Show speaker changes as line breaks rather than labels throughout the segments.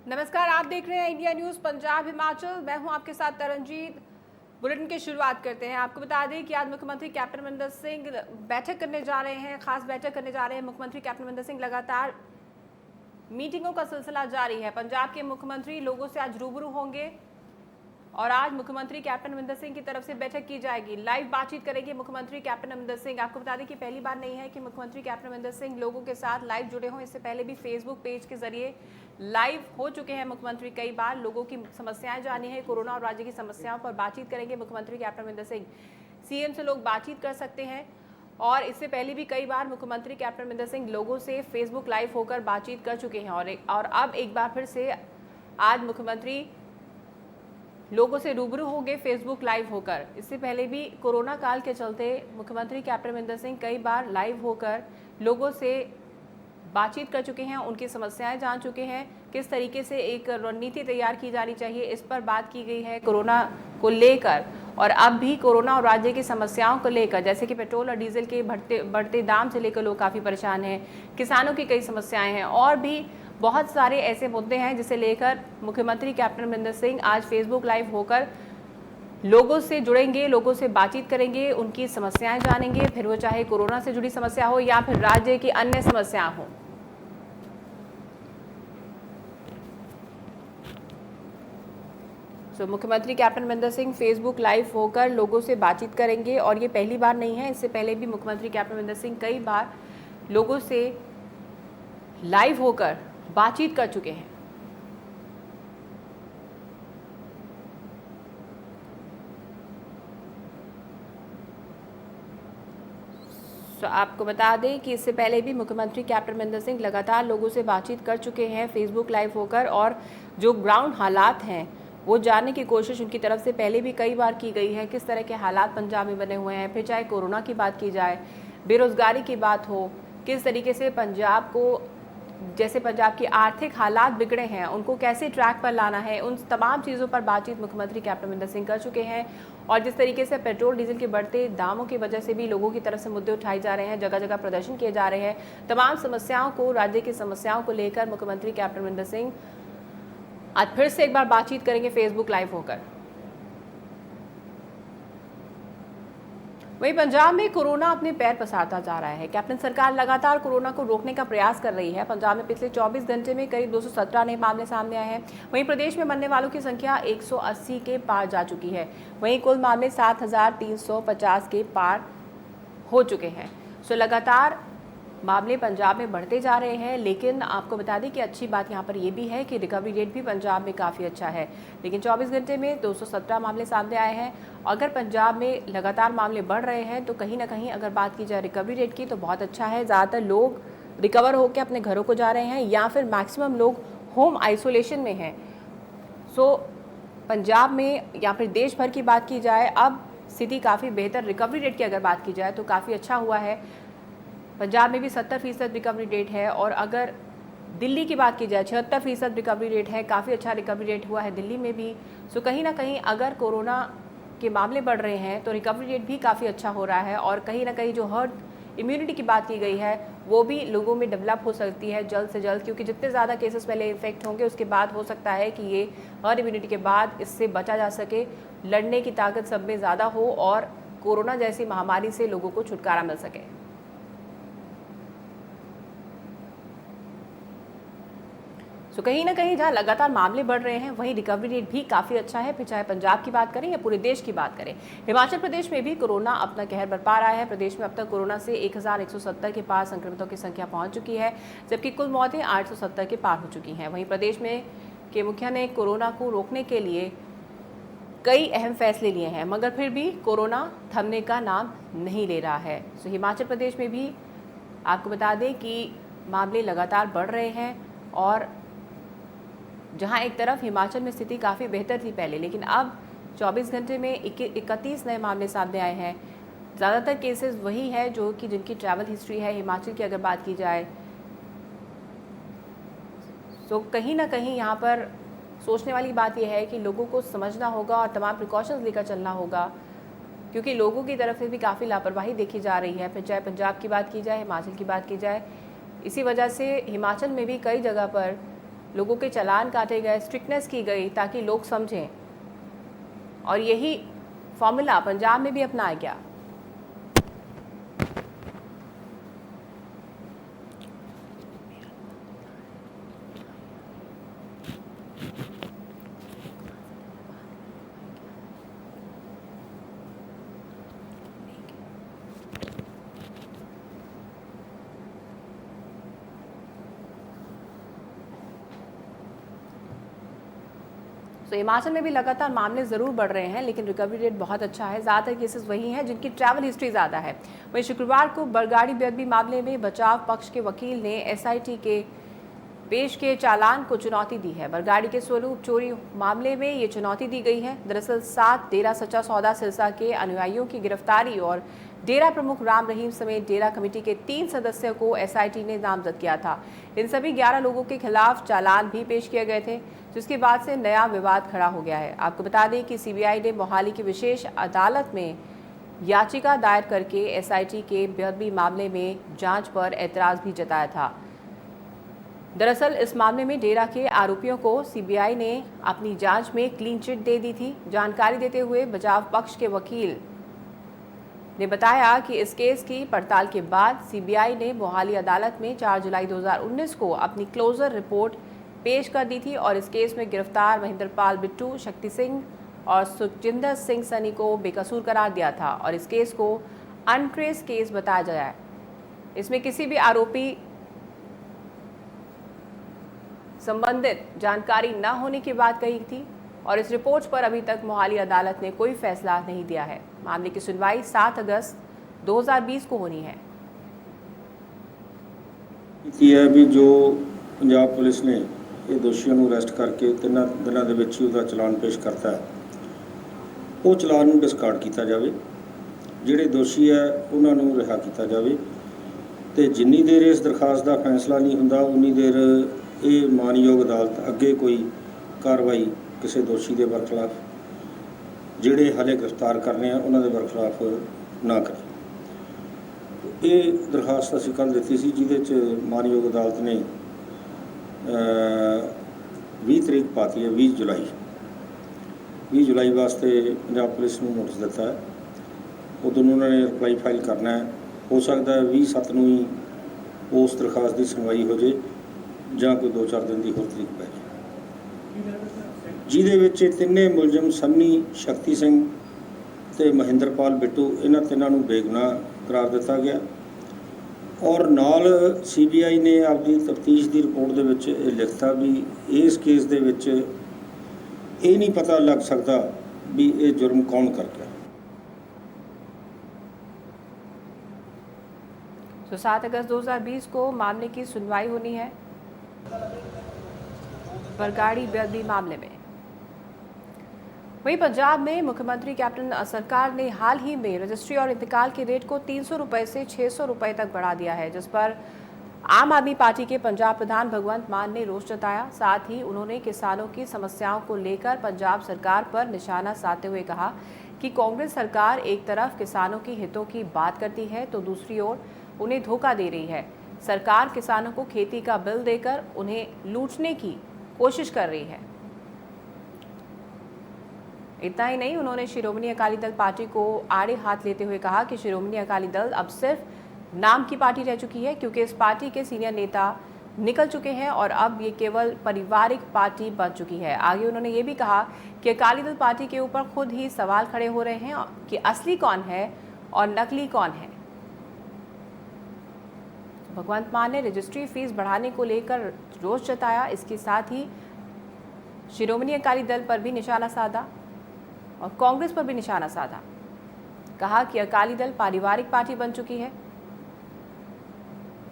नमस्कार, आप देख रहे हैं इंडिया न्यूज़ पंजाब हिमाचल। मैं हूं आपके साथ तरनजीत। बुलेटिन की शुरुआत करते हैं। आपको बता दें कि आज मुख्यमंत्री कैप्टन अमरिंदर सिंह बैठक करने जा रहे हैं, खास बैठक करने जा रहे हैं। मुख्यमंत्री कैप्टन अमरिंदर सिंह लगातार मीटिंगों का सिलसिला जारी है। पंजाब के मुख्यमंत्री लोगों से आज रूबरू होंगे और आज मुख्यमंत्री कैप्टन अमरिंदर सिंह की तरफ से बैठक की जाएगी। लाइव बातचीत करेंगे मुख्यमंत्री कैप्टन अमरिंदर सिंह। आपको बता दें कि पहली बार नहीं है कि मुख्यमंत्री कैप्टन अमरिंदर सिंह लोगों के साथ लाइव जुड़े हों। इससे पहले भी फेसबुक पेज के जरिए लाइव हो चुके हैं मुख्यमंत्री। कई बार लोगों की समस्याएं जानी है, कोरोना और राज्य की समस्याओं पर बातचीत करेंगे मुख्यमंत्री कैप्टन अमरिंदर सिंह। सीएम से लोग बातचीत कर सकते हैं और इससे पहले भी कई बार मुख्यमंत्री कैप्टन अमरिंदर सिंह लोगों से फेसबुक लाइव होकर बातचीत कर चुके हैं और अब एक बार फिर से आज मुख्यमंत्री लोगों से रूबरू होंगे फेसबुक लाइव होकर। इससे पहले भी कोरोना काल के चलते मुख्यमंत्री कैप्टन अमरिंदर सिंह कई बार लाइव होकर लोगों से बातचीत कर चुके हैं, उनकी समस्याएं जान चुके हैं। किस तरीके से एक रणनीति तैयार की जानी चाहिए, इस पर बात की गई है कोरोना को लेकर। और अब भी कोरोना और राज्य की समस्याओं को लेकर, जैसे कि पेट्रोल और डीजल के बढ़ते दाम से लेकर लोग काफ़ी परेशान हैं, किसानों की कई समस्याएं हैं और भी बहुत सारे ऐसे मुद्दे हैं जिसे लेकर मुख्यमंत्री कैप्टन अमरिंदर सिंह आज फेसबुक लाइव होकर लोगों से जुड़ेंगे, लोगों से बातचीत करेंगे, उनकी समस्याएं जानेंगे, फिर वो चाहे कोरोना से जुड़ी समस्या हो या फिर राज्य की अन्य समस्या हो। मुख्यमंत्री captain Amarinder Singh Facebook live होकर लोगों से बातचीत करेंगे और ये पहली बार नहीं है। इससे पहले भी मुख्यमंत्री कैप्टन अमरिंदर सिंह कई बार लोगों से लाइव होकर बातचीत कर चुके हैं। आपको बता दें कि इससे पहले भी मुख्यमंत्री कैप्टन अमरिंदर सिंह लगातार लोगों से बातचीत कर चुके हैं फेसबुक लाइव होकर और जो ग्राउंड हालात हैं वो जानने की कोशिश उनकी तरफ से पहले भी कई बार की गई है। किस तरह के हालात पंजाब में बने हुए हैं, फिर चाहे कोरोना की बात की जाए, बेरोजगारी की बात हो, किस तरीके से पंजाब को, जैसे पंजाब की आर्थिक हालात बिगड़े हैं उनको कैसे ट्रैक पर लाना है, उन तमाम चीज़ों पर बातचीत मुख्यमंत्री कैप्टन अमरिंदर सिंह कर चुके हैं। और जिस तरीके से पेट्रोल डीजल के बढ़ते दामों की वजह से भी लोगों की तरफ से मुद्दे उठाए जा रहे हैं, जगह जगह प्रदर्शन किए जा रहे हैं, तमाम समस्याओं को, राज्य की समस्याओं को लेकर मुख्यमंत्री कैप्टन अमरिंदर सिंह आज फिर से एक बार बातचीत करेंगे फेसबुक लाइव होकर। वहीं पंजाब में कोरोना अपने पैर पसारता जा रहा है। कैप्टन सरकार लगातार कोरोना को रोकने का प्रयास कर रही है। पंजाब में पिछले 24 घंटे में करीब 217 नए मामले सामने आए हैं। वहीं प्रदेश में मरने वालों की संख्या 180 के पार जा चुकी है। वहीं कुल मामले 7,350 के पार हो चुके हैं। लगातार मामले पंजाब में बढ़ते जा रहे हैं, लेकिन आपको बता दें कि अच्छी बात यहाँ पर यह भी है कि रिकवरी रेट भी पंजाब में काफ़ी अच्छा है। लेकिन 24 घंटे में 217 मामले सामने आए हैं। अगर पंजाब में लगातार मामले बढ़ रहे हैं तो कहीं ना कहीं अगर बात की जाए रिकवरी रेट की तो बहुत अच्छा है। ज़्यादातर लोग रिकवर होकर अपने घरों को जा रहे हैं या फिर मैक्सिमम लोग होम आइसोलेशन में हैं। पंजाब में या फिर देश भर की बात की जाए, अब स्थिति काफ़ी बेहतर, रिकवरी रेट की अगर बात की जाए तो काफ़ी अच्छा हुआ है। पंजाब में भी 70% रिकवरी रेट है और अगर दिल्ली की बात की जाए 76% रिकवरी रेट है। काफ़ी अच्छा रिकवरी रेट हुआ है दिल्ली में भी। कहीं ना कहीं अगर कोरोना के मामले बढ़ रहे हैं तो रिकवरी रेट भी काफ़ी अच्छा हो रहा है और कहीं ना कहीं जो हर्ड इम्यूनिटी की बात की गई है वो भी लोगों में डेवलप हो सकती है जल्द से जल्द, क्योंकि जितने ज़्यादा केसेस पहले इन्फेक्ट होंगे उसके बाद हो सकता है कि ये हर्ड इम्यूनिटी के बाद इससे बचा जा सके, लड़ने की ताकत सब में ज़्यादा हो और कोरोना जैसी महामारी से लोगों को छुटकारा मिल सके। कहीं ना कहीं जहाँ लगातार मामले बढ़ रहे हैं वहीं रिकवरी रेट भी काफ़ी अच्छा है, फिर चाहे पंजाब की बात करें या पूरे देश की बात करें। हिमाचल प्रदेश में भी कोरोना अपना कहर बरपा रहा है। प्रदेश में अब तक कोरोना से 1170 के पार संक्रमितों की संख्या पहुंच चुकी है, जबकि कुल मौतें 870 के पार हो चुकी हैं। वहीं प्रदेश में के मुखिया ने कोरोना को रोकने के लिए कई अहम फैसले लिए हैं, मगर फिर भी कोरोना थमने का नाम नहीं ले रहा है। हिमाचल प्रदेश में भी आपको बता दें कि मामले लगातार बढ़ रहे हैं और जहां एक तरफ हिमाचल में स्थिति काफ़ी बेहतर थी पहले, लेकिन अब 24 घंटे में 31 नए मामले सामने आए हैं। ज़्यादातर केसेस वही है जो कि जिनकी ट्रैवल हिस्ट्री है हिमाचल की अगर बात की जाए। कहीं ना कहीं यहाँ पर सोचने वाली बात यह है कि लोगों को समझना होगा और तमाम प्रिकॉशंस लेकर चलना होगा, क्योंकि लोगों की तरफ से भी काफ़ी लापरवाही देखी जा रही है। फिर चाहे पंजाब की बात की जाए, हिमाचल की बात की जाए, इसी वजह से हिमाचल में भी कई जगह पर लोगों के चालान काटे गए, स्ट्रिक्टनेस की गई ताकि लोग समझें, और यही फॉर्मूला पंजाब में भी अपनाया गया। तो हिमाचल में भी लगातार मामले ज़रूर बढ़ रहे हैं, लेकिन रिकवरी रेट बहुत अच्छा है। ज़्यादातर केसेस वही हैं जिनकी ट्रैवल हिस्ट्री ज़्यादा है। वहीं शुक्रवार को बरगाड़ी बेदबी मामले में बचाव पक्ष के वकील ने एसआईटी के पेश के चालान को चुनौती दी है। बरगाड़ी के स्वरूप चोरी मामले में ये चुनौती दी गई है। दरअसल 7 डेरा सच्चा सौदा सिरसा के अनुयायियों की गिरफ्तारी और डेरा प्रमुख राम रहीम समेत डेरा कमेटी के 3 सदस्यों को एसआईटी ने नामजद किया था। इन सभी 11 लोगों के खिलाफ चालान भी पेश किए गए थे, जिसके बाद से नया विवाद खड़ा हो गया है। आपको बता दें कि सीबीआई ने मोहाली की विशेष अदालत में याचिका दायर करके एसआईटी के बेदबी मामले में जांच पर एतराज़ भी जताया था। दरअसल इस मामले में डेरा के आरोपियों को सीबीआई ने अपनी जांच में क्लीन चिट दे दी थी। जानकारी देते हुए बचाव पक्ष के वकील ने बताया कि इस केस की पड़ताल के बाद सीबीआई ने मोहाली अदालत में 4 जुलाई 2019 को अपनी क्लोजर रिपोर्ट पेश कर दी थी और इस केस में गिरफ्तार महेंद्रपाल बिट्टू, शक्ति सिंह और सुखजिंदर सिंह सनी को बेकसूर करार दिया था और इस केस को अनट्रेस केस बताया गया है। इसमें किसी भी आरोपी संबंधित जानकारी न होने की बात कही थी और इस रिपोर्ट पर अभी तक मोहाली अदालत ने कोई फैसला नहीं दिया है। मामले की सुनवाई 7 अगस्त 2020 को होनी है।
भी जो पंजाब पुलिस ने ये दोषियों को अरेस्ट करके 3 दिनों के विच ही उसका चलान पेश करता है, वो चलान को डिस्कार्ड किया जाए, जिहड़े दोषी है उन्होंने रिहा किया जाए तो जिन्नी देर इस दरखास्त का फैसला नहीं होंदा उन्नी देर ये मानयोग अदालत अगे कोई कार्रवाई किसी दोषी के बरखिलाफ जिहड़े हले गिरफ्तार करने उन्होंने बरखिलाफ ना करें। ये दरखास्त असीं कल दी सी, जिहदे मानयोग अदालत ने 20 तरीक पाती है, 20 जुलाई वास्ते पंजाब पुलिस को नोटिस दिता है। उदों उन्होंने रिप्लाई फाइल करना है। हो सकता है 20/7 नूं ही उस दरखास्त की सुनवाई हो जाए ਜਾਂ कोई 2-4 दिन की होर तरीक पै जाए, जिहदे विच तिन्ने मुलजम सन्नी, शक्ति सिंह ते महेंद्रपाल बिट्टू इन्हां तिन्हां नूं बेगुनाह करार दिता गया और नाल सीबीआई ने आपकी तफ्तीश की रिपोर्ट दे विच लिखता भी इस केस दे विच ये नहीं पता लग सकता भी ये जुर्म कौन कर गया।
तो 7 अगस्त 2020 को मामले की सुनवाई होनी है बरगाड़ी बेदबी मामले में। वहीं पंजाब में मुख्यमंत्री कैप्टन सरकार ने हाल ही में रजिस्ट्री और इंतकाल के रेट को 300 रुपए से 600 रुपए तक बढ़ा दिया है, जिस पर आम आदमी पार्टी के पंजाब प्रधान भगवंत मान ने रोष जताया। साथ ही उन्होंने किसानों की समस्याओं को लेकर पंजाब सरकार पर निशाना साधते हुए कहा कि कांग्रेस सरकार एक तरफ किसानों की हितों की बात करती है तो दूसरी ओर उन्हें धोखा दे रही है। सरकार किसानों को खेती का बिल देकर उन्हें लूटने की कोशिश कर रही है। इतना ही नहीं, उन्होंने शिरोमणि अकाली दल पार्टी को आड़े हाथ लेते हुए कहा कि शिरोमणि अकाली दल अब सिर्फ नाम की पार्टी रह चुकी है, क्योंकि इस पार्टी के सीनियर नेता निकल चुके हैं और अब ये केवल पारिवारिक पार्टी बन चुकी है। आगे उन्होंने ये भी कहा कि अकाली दल पार्टी के ऊपर खुद ही सवाल खड़े हो रहे हैं कि असली कौन है और नकली कौन है। भगवंत मान ने रजिस्ट्री फीस बढ़ाने को लेकर रोष जताया। इसके साथ ही शिरोमणि अकाली दल पर भी निशाना साधा और कांग्रेस पर भी निशाना साधा। कहा कि अकाली दल पारिवारिक पार्टी बन चुकी है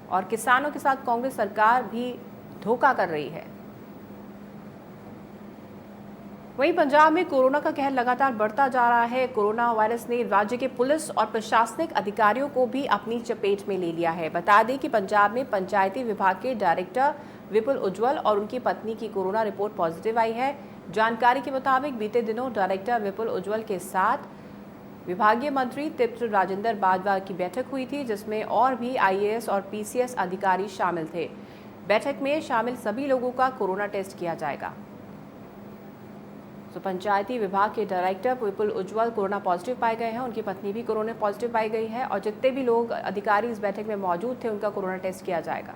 और किसानों के साथ कांग्रेस सरकार भी धोखा कर रही है। वहीं पंजाब में कोरोना का कहर लगातार बढ़ता जा रहा है। कोरोना वायरस ने राज्य के पुलिस और प्रशासनिक अधिकारियों को भी अपनी चपेट में ले लिया है। बता दें कि पंजाब में पंचायती विभाग के डायरेक्टर विपुल उज्ज्वल और उनकी पत्नी की कोरोना रिपोर्ट पॉजिटिव आई है। जानकारी के मुताबिक बीते दिनों डायरेक्टर विपुल उज्ज्वल के साथ विभागीय मंत्री तृप्त राजेंद्र बाजवा की बैठक हुई थी, जिसमें और भी आईएएस और पीसीएस अधिकारी शामिल थे। बैठक में शामिल सभी लोगों का कोरोना टेस्ट किया जाएगा। तो पंचायती विभाग के डायरेक्टर विपुल उज्ज्वल कोरोना पॉजिटिव पाए गए हैं, उनकी पत्नी भी कोरोना पॉजिटिव पाई गई है और जितने भी लोग अधिकारी इस बैठक में मौजूद थे उनका कोरोना टेस्ट किया जाएगा।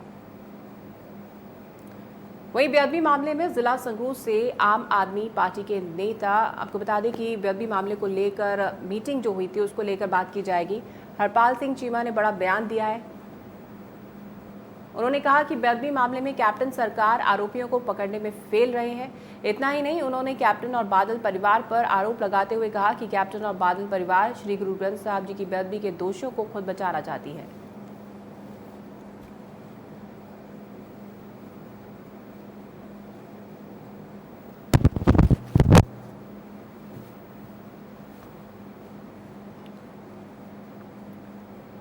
वहीं बेअदबी मामले में जिला संगरूर से आम आदमी पार्टी के नेता, आपको बता दें कि बेअदबी मामले को लेकर मीटिंग जो हुई थी उसको लेकर बात की जाएगी। हरपाल सिंह चीमा ने बड़ा बयान दिया है। उन्होंने कहा कि बेअदबी मामले में कैप्टन सरकार आरोपियों को पकड़ने में फेल रहे हैं। इतना ही नहीं, उन्होंने कैप्टन और बादल परिवार पर आरोप लगाते हुए कहा कि कैप्टन और बादल परिवार श्री गुरु ग्रंथ साहब जी की बेअदबी के दोषियों को खुद बचाना चाहती है।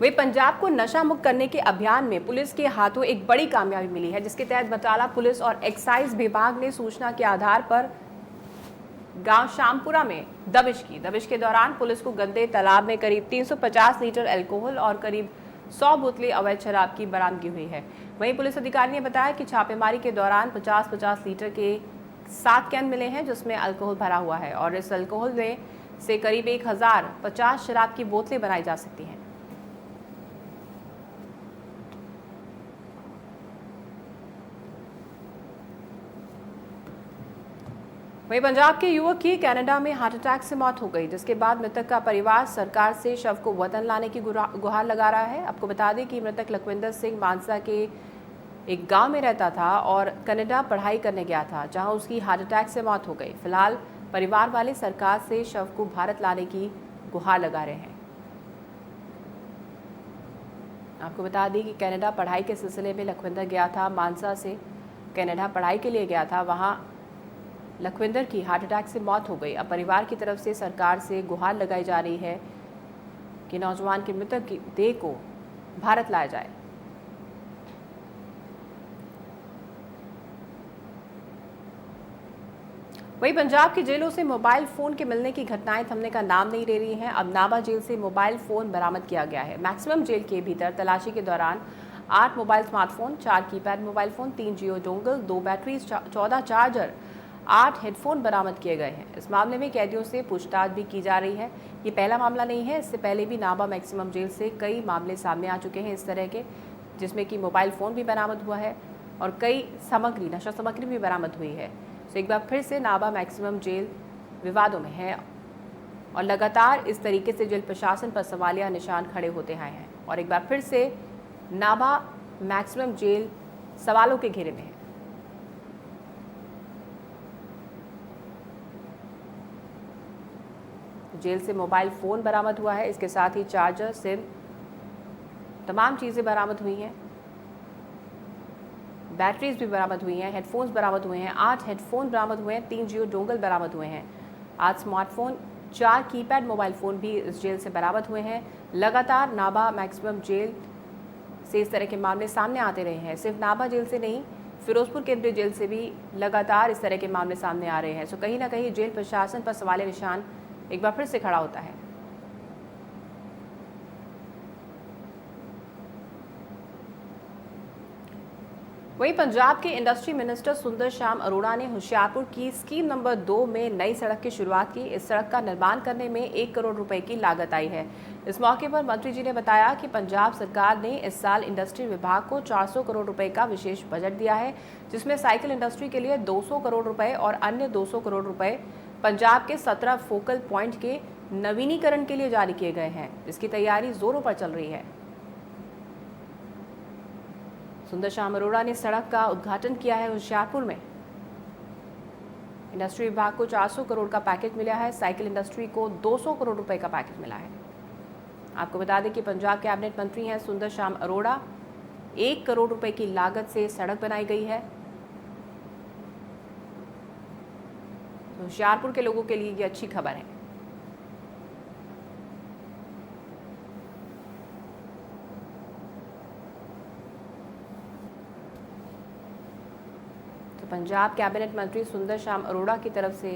वहीं पंजाब को नशा मुक्त करने के अभियान में पुलिस के हाथों एक बड़ी कामयाबी मिली है, जिसके तहत बटाला पुलिस और एक्साइज विभाग ने सूचना के आधार पर गांव शामपुरा में दबिश की। दबिश के दौरान पुलिस को गंदे तालाब में करीब 350 लीटर अल्कोहल और करीब 100 बोतलें अवैध शराब की बरामदगी हुई है। वहीं पुलिस अधिकारी ने बताया कि छापेमारी के दौरान 50-50 लीटर के 7 कैन मिले हैं जिसमें अल्कोहल भरा हुआ है और इस अल्कोहल में से करीब 1050 शराब की बोतलें बनाई जा सकती हैं। वहीं पंजाब के युवक की कनाडा में हार्ट अटैक से मौत हो गई, जिसके बाद मृतक का परिवार सरकार से शव को वतन लाने की गुहार लगा रहा है। आपको बता दें कि मृतक लखविंदर सिंह मानसा के एक गांव में रहता था और कनाडा पढ़ाई करने गया था, जहां उसकी हार्ट अटैक से मौत हो गई। फिलहाल परिवार वाले सरकार से शव को भारत लाने की गुहार लगा रहे हैं। आपको बता दें कि कनाडा पढ़ाई के सिलसिले में लखविंदर गया था, मानसा से कनाडा पढ़ाई के लिए गया था। वहां लखविंदर की हार्ट अटैक से मौत हो गई। अब परिवार की तरफ से सरकार से गुहार लगाई जा रही है कि नौजवान के मृतक की देह को भारत लाया जाए। वहीं पंजाब की जेलों से मोबाइल फोन के मिलने की घटनाएं थमने का नाम नहीं ले रही हैं। अब नाभा जेल से मोबाइल फोन बरामद किया गया है। मैक्सिमम जेल के भीतर तलाशी के दौरान 8 mobile smartphone, 4 keypad mobile phone, 3 जियो डोंगल, 2 बैटरीज, 14 चार्जर, 8 हेडफोन बरामद किए गए हैं। इस मामले में कैदियों से पूछताछ भी की जा रही है। ये पहला मामला नहीं है, इससे पहले भी नाभा मैक्सिमम जेल से कई मामले सामने आ चुके हैं इस तरह के, जिसमें कि मोबाइल फ़ोन भी बरामद हुआ है और कई सामग्री, नशा सामग्री भी बरामद हुई है। तो एक बार फिर से नाभा मैक्सिमम जेल विवादों में है और लगातार इस तरीके से जेल प्रशासन पर सवालिया निशान खड़े होते आए हैं और एक बार फिर से नाभा मैक्सिमम जेल सवालों के घेरे में है। जेल से मोबाइल फ़ोन बरामद हुआ है, इसके साथ ही चार्जर, सिम, तमाम चीज़ें बरामद हुई हैं। बैटरीज भी बरामद हुई हैं, हेडफोन्स बरामद हुए हैं, 8 हेडफोन बरामद हुए हैं, 3 जियो डोंगल बरामद हुए हैं, 8 स्मार्टफोन, 4 कीपैड मोबाइल फ़ोन भी इस जेल से बरामद हुए हैं। लगातार नाभा मैक्सिमम जेल से इस तरह के मामले सामने आते रहे हैं। सिर्फ नाभा जेल से नहीं, फिरोजपुर केंद्रीय जेल से भी लगातार इस तरह के मामले सामने आ रहे हैं। सो कहीं ना कहीं जेल प्रशासन पर सवालिया निशान एक बार फिर से खड़ा होता है। वहीं पंजाब के इंडस्ट्री मिनिस्टर सुंदर श्याम अरोड़ा ने होशियारपुर की स्कीम नंबर 2 में नई सड़क की शुरुआत की। इस सड़क का निर्माण करने में 1 करोड़ रुपए की लागत आई है। इस मौके पर मंत्री जी ने बताया कि पंजाब सरकार ने इस साल इंडस्ट्री विभाग को 400 करोड़ रुपए का विशेष बजट दिया है, जिसमें साइकिल इंडस्ट्री के लिए 200 करोड़ रुपए और अन्य 200 करोड़ रुपए पंजाब के 17 फोकल पॉइंट के नवीनीकरण के लिए जारी किए गए हैं, जिसकी तैयारी जोरों पर चल रही है। सुंदर श्याम अरोड़ा ने सड़क का उद्घाटन किया है होशियारपुर में। इंडस्ट्री विभाग को 400 करोड़ का पैकेज मिला है, साइकिल इंडस्ट्री को 200 करोड़ रुपए का पैकेज मिला है। आपको बता दें कि पंजाब कैबिनेट मंत्री हैं सुंदर श्याम अरोड़ा। 1 करोड़ रुपए की लागत से सड़क बनाई गई है। तो होशियारपुर के लोगों के लिए ये अच्छी खबर है। पंजाब कैबिनेट मंत्री सुंदर श्याम अरोड़ा की तरफ से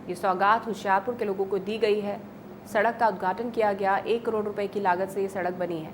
ये सौगात होशियारपुर के लोगों को दी गई है। सड़क का उद्घाटन किया गया, 1 करोड़ रुपए की लागत से ये सड़क बनी है।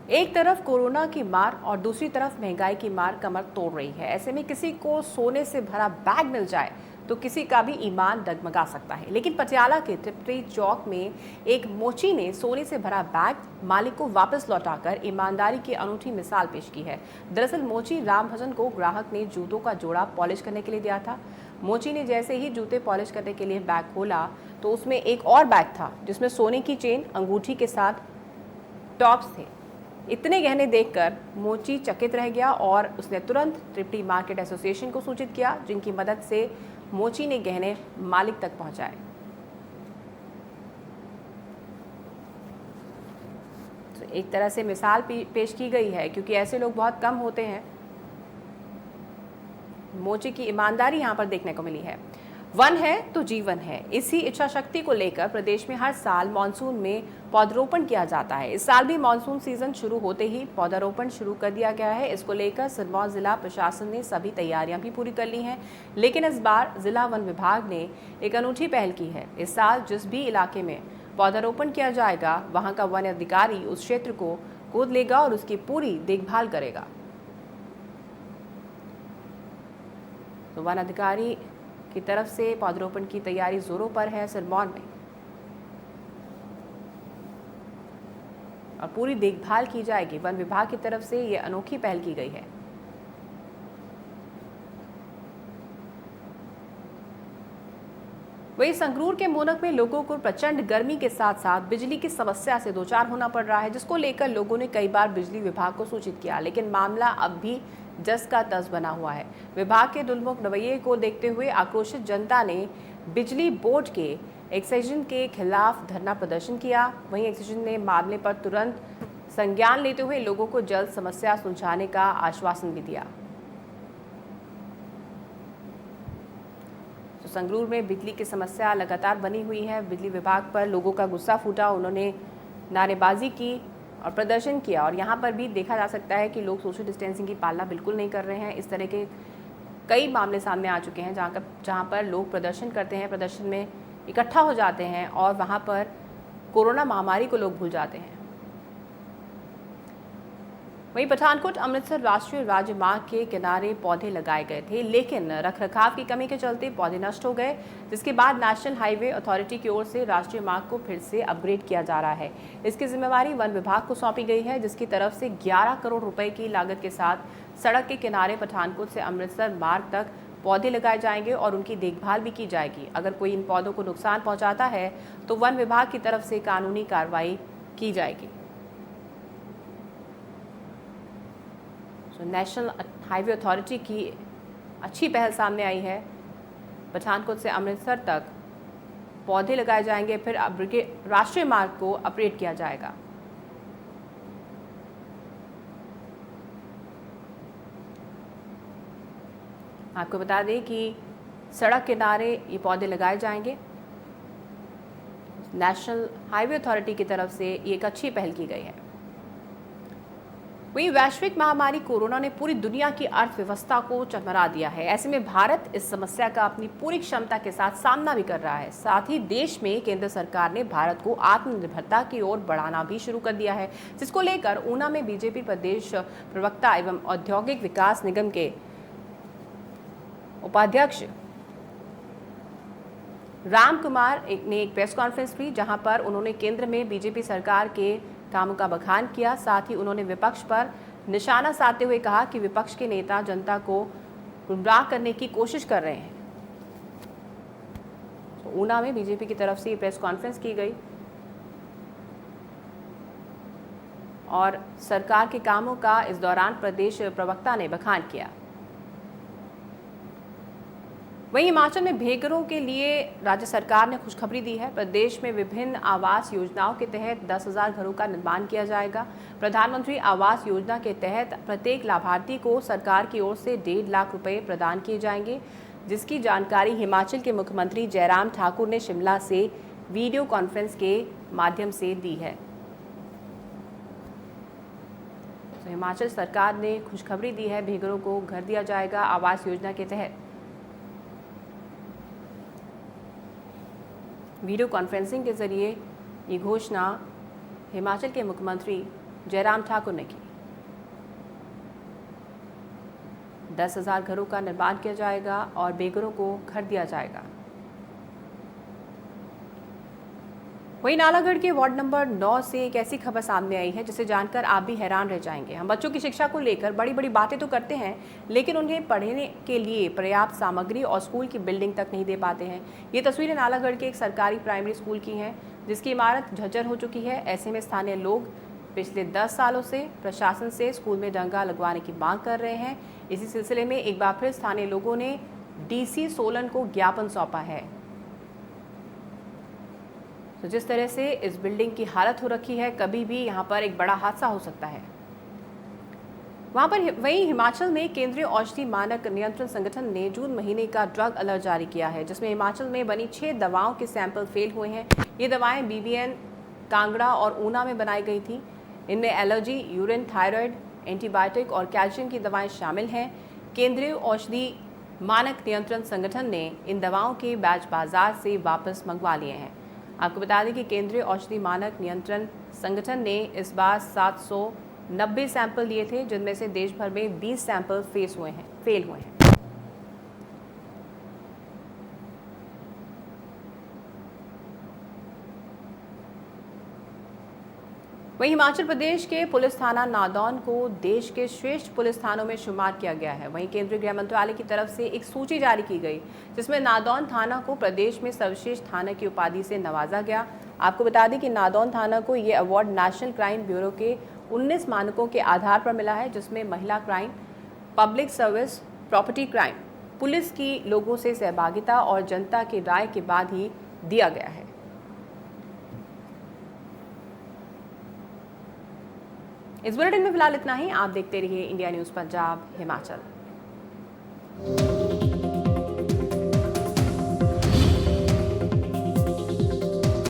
एक तरफ कोरोना की मार और दूसरी तरफ महंगाई की मार कमर तोड़ रही है। ऐसे में किसी को सोने से भरा बैग मिल जाए तो किसी का भी ईमान डगमगा सकता है। लेकिन पटियाला के तिपरी चौक में एक मोची ने सोने से भरा बैग मालिक को वापस लौटाकर ईमानदारी की अनूठी मिसाल पेश की है। दरअसल मोची रामभजन को ग्राहक ने जूतों का जोड़ा पॉलिश करने के लिए दिया था। मोची ने जैसे ही जूते पॉलिश करने के लिए बैग खोला तो उसमें एक और बैग था जिसमें सोने की चेन, अंगूठी के साथ टॉप्स थे। इतने गहने देखकर मोची चकित रह गया और उसने तुरंत त्रिप्टी मार्केट एसोसिएशन को सूचित किया, जिनकी मदद से मोची ने गहने मालिक तक पहुंचाए। तो एक तरह से मिसाल पेश की गई है, क्योंकि ऐसे लोग बहुत कम होते हैं। मोची की ईमानदारी यहां पर देखने को मिली है। वन है तो जीवन है, इसी इच्छा शक्ति को लेकर प्रदेश में हर साल मानसून में पौधरोपण किया जाता है। इस साल भी मानसून सीजन शुरू होते ही पौधारोपण शुरू कर दिया गया है। इसको लेकर सिरमौर जिला प्रशासन ने सभी तैयारियां भी पूरी कर ली हैं, लेकिन इस बार जिला वन विभाग ने एक अनूठी पहल की है। इस साल जिस भी इलाके में पौधारोपण किया जाएगा वहां का वन अधिकारी उस क्षेत्र को गोद लेगा और उसकी पूरी देखभाल करेगा। तो वन अधिकारी की तरफ से पौधरोपण की तैयारी जोरों पर है सिरमौर में, और पूरी देखभाल की जाएगी। वन विभाग की तरफ से ये अनोखी पहल की गई है। वहीं संगरूर के मोनक में लोगों को प्रचंड गर्मी के साथ साथ बिजली की समस्या से दो चार होना पड़ रहा है, जिसको लेकर लोगों ने कई बार बिजली विभाग को सूचित किया, लेकिन मामला अब भी जस का तस बना हुआ है। विभाग के दुर्मुख रवैये को देखते हुए आक्रोशित जनता ने बिजली बोर्ड के एक्साइजन के खिलाफ धरना प्रदर्शन किया। वहीं एक्साइजन ने मामले पर तुरंत संज्ञान लेते हुए लोगों को जल्द समस्या सुलझाने का आश्वासन भी दिया। तो संगरूर में बिजली की समस्या लगातार बनी हुई है। बिजली विभाग पर लोगों का गुस्सा फूटा, उन्होंने नारेबाजी की और प्रदर्शन किया, और यहाँ पर भी देखा जा सकता है कि लोग सोशल डिस्टेंसिंग की पालना बिल्कुल नहीं कर रहे हैं। इस तरह के कई मामले सामने आ चुके हैं जहाँ पर लोग प्रदर्शन करते हैं, प्रदर्शन में इकट्ठा हो जाते हैं और वहाँ पर कोरोना महामारी को लोग भूल जाते हैं। वहीं पठानकोट अमृतसर राष्ट्रीय राजमार्ग के किनारे पौधे लगाए गए थे, लेकिन रखरखाव की कमी के चलते पौधे नष्ट हो गए, जिसके बाद नेशनल हाईवे अथॉरिटी की ओर से राष्ट्रीय मार्ग को फिर से अपग्रेड किया जा रहा है। इसकी जिम्मेवारी वन विभाग को सौंपी गई है, जिसकी तरफ से 11 करोड़ रुपए की लागत के साथ सड़क के किनारे पठानकोट से अमृतसर मार्ग तक पौधे लगाए जाएंगे और उनकी देखभाल भी की जाएगी। अगर कोई इन पौधों को नुकसान पहुंचाता है तो वन विभाग की तरफ से कानूनी कार्रवाई की जाएगी। नेशनल हाईवे अथॉरिटी की अच्छी पहल सामने आई है। पठानकोट से अमृतसर तक पौधे लगाए जाएंगे, फिर राष्ट्रीय मार्ग को अपग्रेड किया जाएगा। आपको बता दें कि सड़क किनारे ये पौधे लगाए जाएंगे। नेशनल हाईवे अथॉरिटी की तरफ से ये एक अच्छी पहल की गई है। वहीं वैश्विक महामारी कोरोना ने पूरी दुनिया की अर्थव्यवस्था को चरमरा दिया है। ऐसे में भारत इस समस्या का अपनी पूरी क्षमता के साथ सामना भी कर रहा है। साथ ही देश में केंद्र सरकार ने भारत को आत्मनिर्भरता की ओर बढ़ाना भी शुरू कर दिया है, जिसको लेकर ऊना में बीजेपी प्रदेश प्रवक्ता एवं औद्योगिक विकास निगम के उपाध्यक्ष राम कुमार ने एक प्रेस कॉन्फ्रेंस की, जहां पर उन्होंने केंद्र में बीजेपी सरकार के कामों का बखान किया। साथ ही उन्होंने विपक्ष पर निशाना साधते हुए कहा कि विपक्ष के नेता जनता को गुमराह करने की कोशिश कर रहे हैं। तो ऊना में बीजेपी की तरफ से ये प्रेस कॉन्फ्रेंस की गई और सरकार के कामों का इस दौरान प्रदेश प्रवक्ता ने बखान किया। वहीं हिमाचल में बेघरों के लिए राज्य सरकार ने खुशखबरी दी है। प्रदेश में विभिन्न आवास योजनाओं के तहत 10,000 घरों का निर्माण किया जाएगा। प्रधानमंत्री आवास योजना के तहत प्रत्येक लाभार्थी को सरकार की ओर से 1.5 लाख रुपए प्रदान किए जाएंगे, जिसकी जानकारी हिमाचल के मुख्यमंत्री जयराम ठाकुर ने शिमला से वीडियो कॉन्फ्रेंस के माध्यम से दी है। तो हिमाचल सरकार ने खुशखबरी दी है, बेघरों को घर दिया जाएगा आवास योजना के तहत। वीडियो कॉन्फ्रेंसिंग के जरिए ये घोषणा हिमाचल के मुख्यमंत्री जयराम ठाकुर ने की। 10,000 घरों का निर्माण किया जाएगा और बेघरों को घर दिया जाएगा। वहीं नालागढ़ के वार्ड नंबर 9 से एक ऐसी खबर सामने आई है जिसे जानकर आप भी हैरान रह जाएंगे। हम बच्चों की शिक्षा को लेकर बड़ी बड़ी बातें तो करते हैं, लेकिन उन्हें पढ़ने के लिए पर्याप्त सामग्री और स्कूल की बिल्डिंग तक नहीं दे पाते हैं। ये तस्वीरें नालागढ़ के एक सरकारी प्राइमरी स्कूल की हैं, जिसकी इमारत झज्जर हो चुकी है। ऐसे में स्थानीय लोग पिछले 10 सालों से प्रशासन से स्कूल में डंगा लगवाने की मांग कर रहे हैं। इसी सिलसिले में एक बार फिर स्थानीय लोगों ने DC सोलन को ज्ञापन सौंपा है। तो जिस तरह से इस बिल्डिंग की हालत हो रखी है, कभी भी यहाँ पर एक बड़ा हादसा हो सकता है। वहीं हिमाचल में केंद्रीय औषधि मानक नियंत्रण संगठन ने जून महीने का ड्रग अलर्ट जारी किया है, जिसमें हिमाचल में बनी 6 दवाओं के सैंपल फेल हुए हैं। ये दवाएं BBN, कांगड़ा और ऊना में बनाई गई थी। इनमें एलर्जी, यूरिन, थायराइड, एंटीबायोटिक और कैल्शियम की दवाएं शामिल हैं। केंद्रीय औषधि मानक नियंत्रण संगठन ने इन दवाओं के बैच बाजार से वापस मंगवा लिए हैं। आपको बता दें कि केंद्रीय औषधि मानक नियंत्रण संगठन ने इस बार 790 सैंपल लिए थे, जिनमें से देश भर में 20 सैंपल फेल हुए हैं। वहीं हिमाचल प्रदेश के पुलिस थाना नादौन को देश के श्रेष्ठ पुलिस थानों में शुमार किया गया है। वहीं केंद्रीय गृह मंत्रालय की तरफ से एक सूची जारी की गई, जिसमें नादौन थाना को प्रदेश में सर्वश्रेष्ठ थाना की उपाधि से नवाजा गया। आपको बता दें कि नादौन थाना को ये अवार्ड नेशनल क्राइम ब्यूरो के 19 मानकों के आधार पर मिला है, जिसमें महिला crime, public service, property crime, police की लोगों से सहभागिता और जनता की राय के बाद ही दिया गया है। इस बुलेटिन में फिलहाल इतना ही। आप देखते रहिए इंडिया न्यूज़ पंजाब हिमाचल।